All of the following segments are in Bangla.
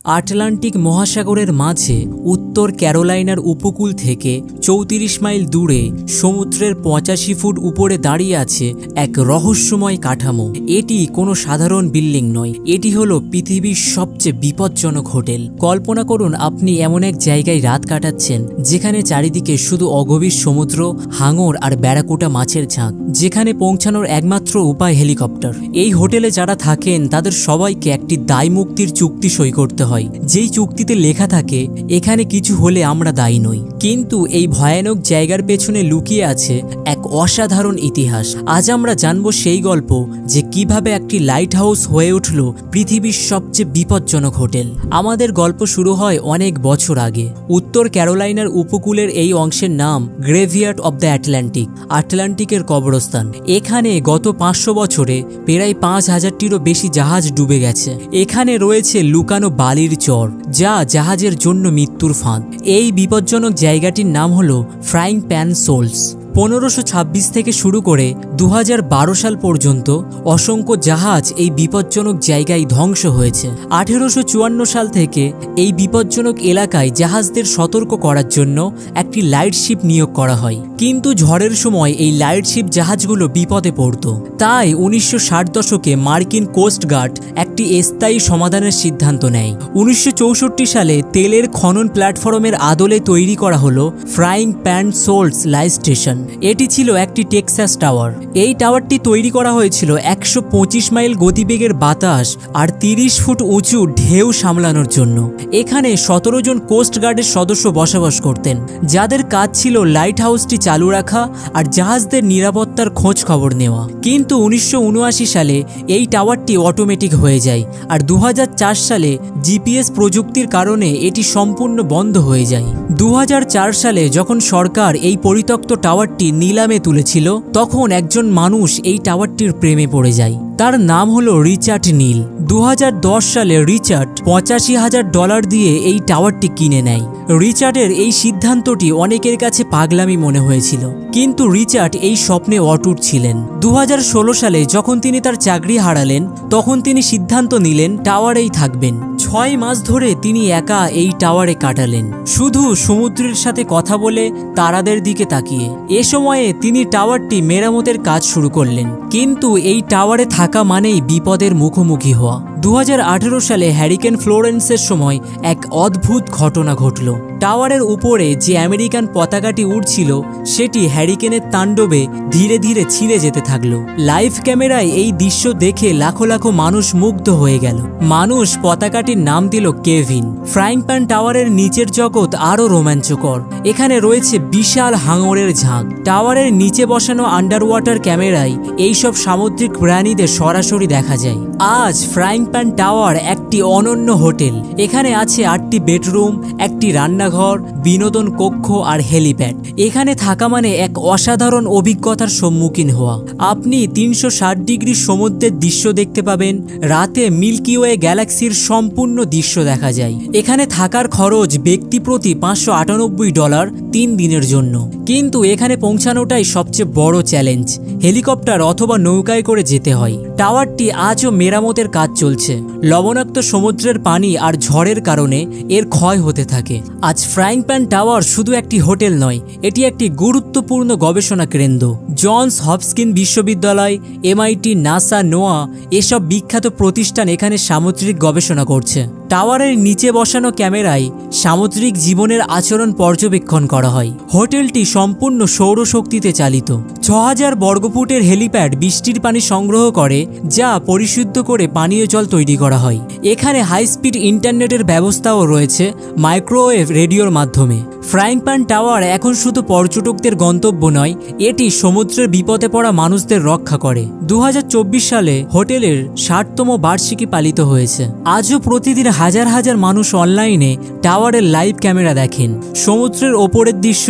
আটলান্টিক মহাসাগরের মাঝে উত্তর ক্যারোলাইনার উপকূল থেকে ৩৪ মাইল দূরে সমুদ্রের ৮৫ ফুট উপরে দাঁড়িয়ে আছে এক রহস্যময় কাঠামো। এটি কোনো সাধারণ বিল্ডিং নয়, এটি হলো পৃথিবীর সবচেয়ে বিপজ্জনক হোটেল। কল্পনা করুন আপনি এমন এক জায়গায় রাত কাটাচ্ছেন যেখানে চারিদিকে শুধু অগভীর সমুদ্র, হাঙর আর ব্যারাকুটা মাছের ঝাঁক, যেখানে পৌঁছানোর একমাত্র উপায় হেলিকপ্টার। এই হোটেলে যারা থাকেন তাদের সবাইকে একটি দায় মুক্তির চুক্তি সই করতে হয়, যেই চুক্তিতে লেখা থাকে এখানে কিছু হলে আমরা দায়ী নই। কিন্তু এই ভয়ানক জায়গার পেছনে লুকিয়ে আছে এক অসাধারণ ইতিহাস। আজ আমরা জানবো সেই গল্প, যে কিভাবে একটি লাইট হাউস হয়ে উঠল পৃথিবীর সবচেয়ে বিপজ্জনক হোটেল। আমাদের গল্প শুরু হয় অনেক বছর আগে। উত্তর ক্যারোলাইনার উপকূলের এই অংশের নাম গ্রেভিয়ার্ড অব দ্য আটলান্টিক, আটলান্টিকের কবরস্থান। এখানে গত ৫০০ বছরে প্রায় ৫,০০০টিরও বেশি জাহাজ ডুবে গেছে। এখানে রয়েছে লুকানো বালির চর, যা জাহাজের জন্য মৃত্যুর ফাঁদ। এই বিপজ্জনক জায়গাটির নাম হলো ফ্রাইং প্যান সোলস। ১৫২৬ থেকে শুরু করে ২০১২ সাল পর্যন্ত অসংখ্য জাহাজ এই বিপজ্জনক জায়গায় ধ্বংস হয়েছে। ১৮৫৪ সাল থেকে এই বিপজ্জনক এলাকায় জাহাজদের সতর্ক করার জন্য একটি লাইট শিপ নিয়োগ করা হয়, কিন্তু ঝড়ের সময় এই লাইট শিপ জাহাজগুলো বিপদে পড়ত। তাই ১৯৬০ দশকে মার্কিন কোস্ট গার্ড একটি স্থায়ী সমাধানের সিদ্ধান্ত নেয়। ১৯৬৪ সালে তেলের খনন প্ল্যাটফর্মের আদলে তৈরি করা হলো frying pan shoals light station. এটি ছিল একটি টেক্সাস টাওয়ার। এই টাওয়ারটি তৈরি করা হয়েছিল ১২৫ মাইল গতিবেগের বাতাস আর ৩০ ফুট উঁচু ঢেউ সামলানোর জন্য। এখানে ১৭ জন কোস্ট গার্ডের সদস্য বসবাস করতেন, যাদের কাজ ছিল লাইট হাউসটি চালু রাখা আর জাহাজদের নিরাপত্তার খোঁজ খবর নেওয়া। কিন্তু ১৯৭৯ সালে এই টাওয়ারটি অটোমেটিক হয়ে যায়, আর ২০০৪ সালে জিপিএস প্রযুক্তির কারণে এটি সম্পূর্ণ বন্ধ হয়ে যায়। ২০০৪ সালে যখন সরকার এই পরিত্যক্ত টাওয়ারটি নিলামে তুলেছিল, তখন একজন মানুষ এই টাওয়ারটির প্রেমে পড়ে যায়। তার নাম হলো রিচার্ড নীল। ২০১০ সালে রিচার্ড $৮৫,০০০ দিয়ে এই টাওয়ারটি কিনে নেয়। রিচার্ডের এই সিদ্ধান্তটি অনেকের কাছে পাগলামি মনে হয়েছিল, কিন্তু রিচার্ড এই স্বপ্নে অটুট ছিলেন। ২০১৬ সালে যখন তিনি তার চাকরি হারালেন, তখন তিনি সিদ্ধান্ত নিলেন টাওয়ারেই থাকবেন। ৬ মাস ধরে তিনি একা এই টাওয়ারে কাটালেন, শুধু সমুদ্রের সাথে কথা বলে, তারাদের দিকে তাকিয়ে। এ সময়ে তিনি টাওয়ারটি মেরামতের কাজ শুরু করলেন, কিন্তু এই টাওয়ারে থাকা মানেই বিপদের মুখোমুখি হওয়া। ২০১৮ সালে হ্যারিকেন ফ্লোরেন্সের সময় এক অদ্ভুত ঘটনা ঘটল। টাওয়ারের উপরে যে আমেরিকান পতাকাটি উড়ছিল, সেটি হ্যারিকেনের তাণ্ডবে ধীরে ধীরে ছিঁড়ে যেতে থাকলো। লাইভ ক্যামেরায় এই দৃশ্য দেখে লাখো লাখো মানুষ মুগ্ধ হয়ে গেল। মানুষ পতাকাটির নাম দিল কেভিন। ফ্রাইং প্যান টাওয়ারের নিচের জগৎ আরো রোমাঞ্চকর। এখানে রয়েছে বিশাল হাঙরের ঝাঁক। টাওয়ারের নিচে বসানো আন্ডার ওয়াটার ক্যামেরায় এইসব সামুদ্রিক প্রাণীদের সরাসরি দেখা যায়। আজ ফ্রাইং প্যান টাওয়ার একটি অনন্য হোটেল। এখানে আছে ৮টি বেডরুম, একটি রান্নাঘর, বিনোদন কক্ষ আর হেলিপ্যাড। এখানে থাকা মানে এক অসাধারণ অভিজ্ঞতার সম্মুখীন হওয়া। আপনি ৩৬০ ডিগ্রি সমুদ্রের দৃশ্য দেখতে পাবেন। রাতে মিল্কি ওয়ে গ্যালাক্সির সম্পূর্ণ দৃশ্য দেখা যায়। এখানে থাকার খরচ ব্যক্তি প্রতি $৫৯৮ ৩ দিনের জন্য। কিন্তু এখানে পৌঁছানোটাই সবচেয়ে বড় চ্যালেঞ্জ। হেলিকপ্টার অথবা নৌকায় করে যেতে হয়। টাওয়ারটি আজও মেরামতের কাজ চলছে। লবণাক্ত সমুদ্রের পানি আর ঝড়ের কারণে এর ক্ষয় হতে থাকে। আজ ফ্রাইং প্যান টাওয়ার শুধু একটি হোটেল নয়, এটি একটি গুরুত্বপূর্ণ গবেষণা কেন্দ্র। জনস হপকিন্স বিশ্ববিদ্যালয়, MIT, নাসা, নোয়া এসব বিখ্যাত প্রতিষ্ঠান এখানে সামুদ্রিক গবেষণা করছে। টাওয়ারের নিচে বসানো ক্যামেরায় সামুদ্রিক জীবনের আচরণ পর্যবেক্ষণ করা হয়। হোটেলটি সম্পূর্ণ সৌরশক্তিতে চালিত। ৬,০০০ বর্গফুটের হেলিপ্যাড বৃষ্টির পানি সংগ্রহ করে, যা পরিশুদ্ধ করে পানীয় জল তৈরি করা হয়। এখানে হাই স্পিড ইন্টারনেটের ব্যবস্থাও রয়েছে, মাইক্রোওয়েভ রেডিওর মাধ্যমে। ফ্রাইং প্যান টাওয়ার এখন শুধু পর্যটকদের গন্তব্য নয়, এটি সমুদ্রের বিপদে পড়া মানুষদের রক্ষা করে। ২০২৪ সালে হোটেলের ৬০তম বার্ষিকী পালিত হয়েছে। আজও প্রতিদিন হাজার হাজার মানুষ অনলাইনে টাওয়ারের লাইভ ক্যামেরা দেখেন। সমুদ্রের ওপরের দৃশ্য,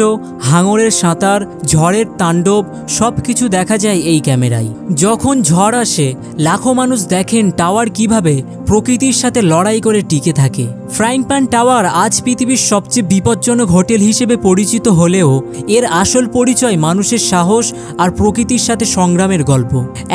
হাঙরের সাঁতার, ঝড়ের তাণ্ডব সবকিছু দেখা যায় এই ক্যামেরায়। যখন ঝড় আসে, লাখো মানুষ দেখেন টাওয়ার কিভাবে প্রকৃতির সাথে লড়াই করে টিকে থাকে। ফ্রাইং প্যান টাওয়ার আজ পৃথিবীর সবচেয়ে বিপজ্জনক হোটেল হিসেবে পরিচিত হলেও এর আসল পরিচয় মানুষের সাহস আর প্রকৃতির সাথে সংগ্রামের গল্প।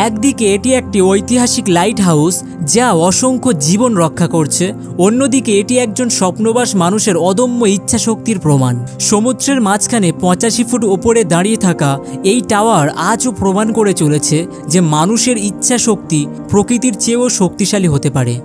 একদিকে এটি একটি ঐতিহাসিক লাইট হাউস যা অসংখ্য জীবন রক্ষা করছে, অন্যদিকে এটি একজন স্বপ্নবাস মানুষের অদম্য ইচ্ছা শক্তির প্রমাণ। সমুদ্রের মাঝখানে 85 ফুট ওপরে দাঁড়িয়ে থাকা এই টাওয়ার আজও প্রমাণ করে চলেছে যে মানুষের ইচ্ছা শক্তি প্রকৃতির চেয়েও শক্তিশালী হতে পারে।